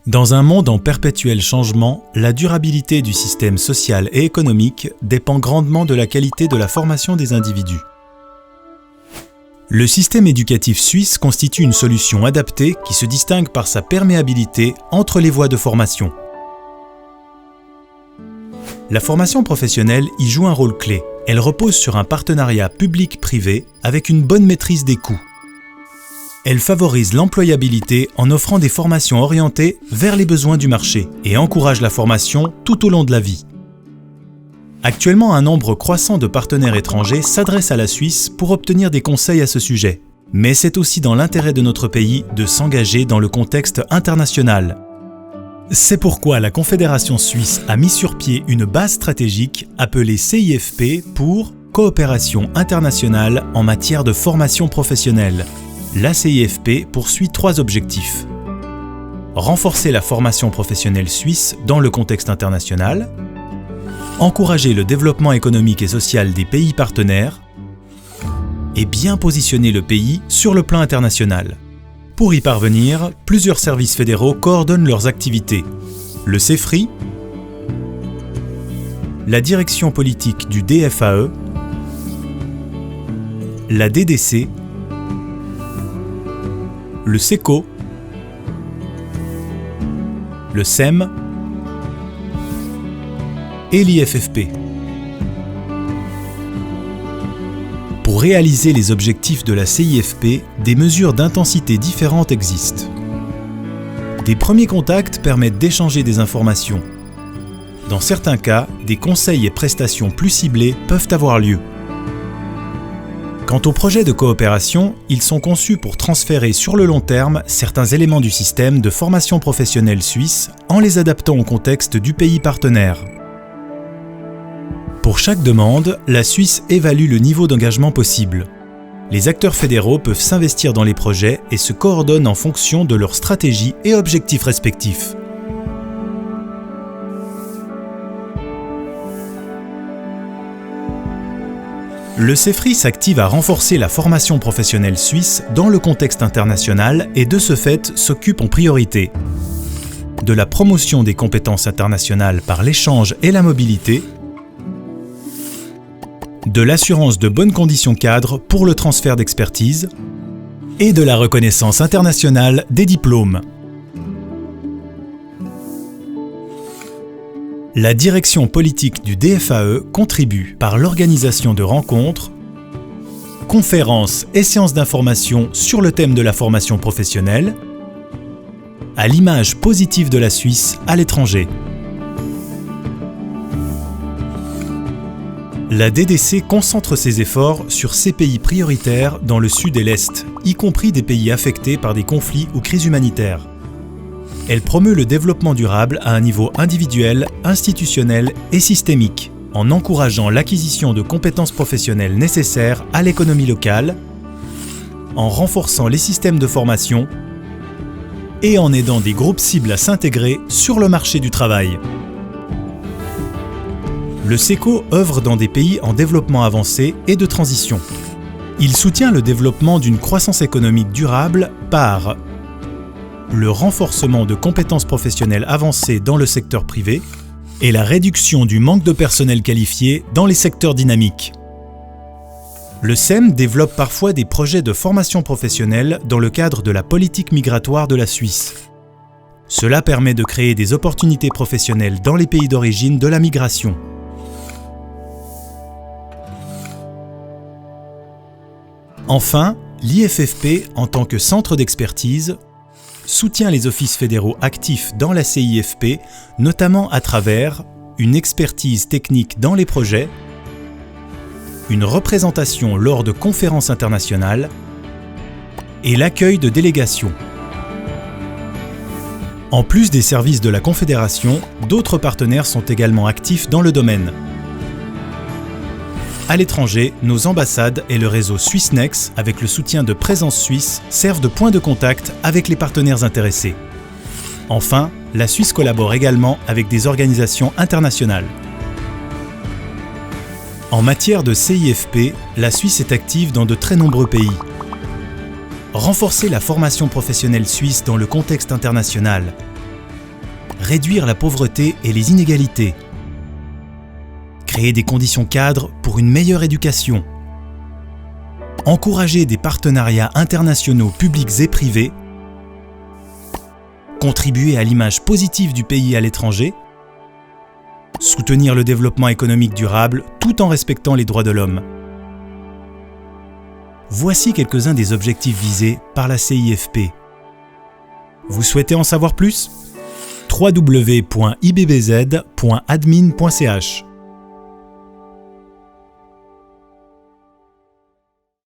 Dans un monde en perpétuel changement, la durabilité du système social et économique dépend grandement de la qualité de la formation des individus. Le système éducatif suisse constitue une solution adaptée qui se distingue par sa perméabilité entre les voies de formation. La formation professionnelle y joue un rôle clé. Elle repose sur un partenariat public-privé avec une bonne maîtrise des coûts. Elle favorise l'employabilité en offrant des formations orientées vers les besoins du marché et encourage la formation tout au long de la vie. Actuellement, un nombre croissant de partenaires étrangers s'adressent à la Suisse pour obtenir des conseils à ce sujet. Mais c'est aussi dans l'intérêt de notre pays de s'engager dans le contexte international. C'est pourquoi la Confédération suisse a mis sur pied une base stratégique appelée CIFP pour Coopération internationale en matière de formation professionnelle. La CIFP poursuit 3 objectifs. Renforcer la formation professionnelle suisse dans le contexte international, encourager le développement économique et social des pays partenaires et bien positionner le pays sur le plan international. Pour y parvenir, plusieurs services fédéraux coordonnent leurs activités. Le CEFRI, la direction politique du DFAE, la DDC, le SECO, le SEM et l'IFFP. Pour réaliser les objectifs de la CIFP, des mesures d'intensité différentes existent. Des premiers contacts permettent d'échanger des informations. Dans certains cas, des conseils et prestations plus ciblés peuvent avoir lieu. Quant aux projets de coopération, ils sont conçus pour transférer sur le long terme certains éléments du système de formation professionnelle suisse en les adaptant au contexte du pays partenaire. Pour chaque demande, la Suisse évalue le niveau d'engagement possible. Les acteurs fédéraux peuvent s'investir dans les projets et se coordonnent en fonction de leurs stratégies et objectifs respectifs. Le CEFRI s'active à renforcer la formation professionnelle suisse dans le contexte international et de ce fait s'occupe en priorité de la promotion des compétences internationales par l'échange et la mobilité, de l'assurance de bonnes conditions cadres pour le transfert d'expertise et de la reconnaissance internationale des diplômes. La direction politique du DFAE contribue par l'organisation de rencontres, conférences et séances d'information sur le thème de la formation professionnelle, à l'image positive de la Suisse à l'étranger. La DDC concentre ses efforts sur 6 pays prioritaires dans le sud et l'est, y compris des pays affectés par des conflits ou crises humanitaires. Elle promeut le développement durable à un niveau individuel, institutionnel et systémique, en encourageant l'acquisition de compétences professionnelles nécessaires à l'économie locale, en renforçant les systèmes de formation et en aidant des groupes cibles à s'intégrer sur le marché du travail. Le SECO œuvre dans des pays en développement avancé et de transition. Il soutient le développement d'une croissance économique durable par le renforcement de compétences professionnelles avancées dans le secteur privé et la réduction du manque de personnel qualifié dans les secteurs dynamiques. Le SEM développe parfois des projets de formation professionnelle dans le cadre de la politique migratoire de la Suisse. Cela permet de créer des opportunités professionnelles dans les pays d'origine de la migration. Enfin, l'IFFP, en tant que centre d'expertise, soutient les offices fédéraux actifs dans la CIFP, notamment à travers une expertise technique dans les projets, une représentation lors de conférences internationales et l'accueil de délégations. En plus des services de la Confédération, d'autres partenaires sont également actifs dans le domaine. À l'étranger, nos ambassades et le réseau SwissNex, avec le soutien de Présence Suisse, servent de point de contact avec les partenaires intéressés. Enfin, la Suisse collabore également avec des organisations internationales. En matière de CIFP, la Suisse est active dans de très nombreux pays. Renforcer la formation professionnelle suisse dans le contexte international, réduire la pauvreté et les inégalités, créer des conditions cadres pour une meilleure éducation, encourager des partenariats internationaux publics et privés, contribuer à l'image positive du pays à l'étranger, soutenir le développement économique durable tout en respectant les droits de l'homme. Voici quelques-uns des objectifs visés par la CIFP. Vous souhaitez en savoir plus ? www.ibbz.admin.ch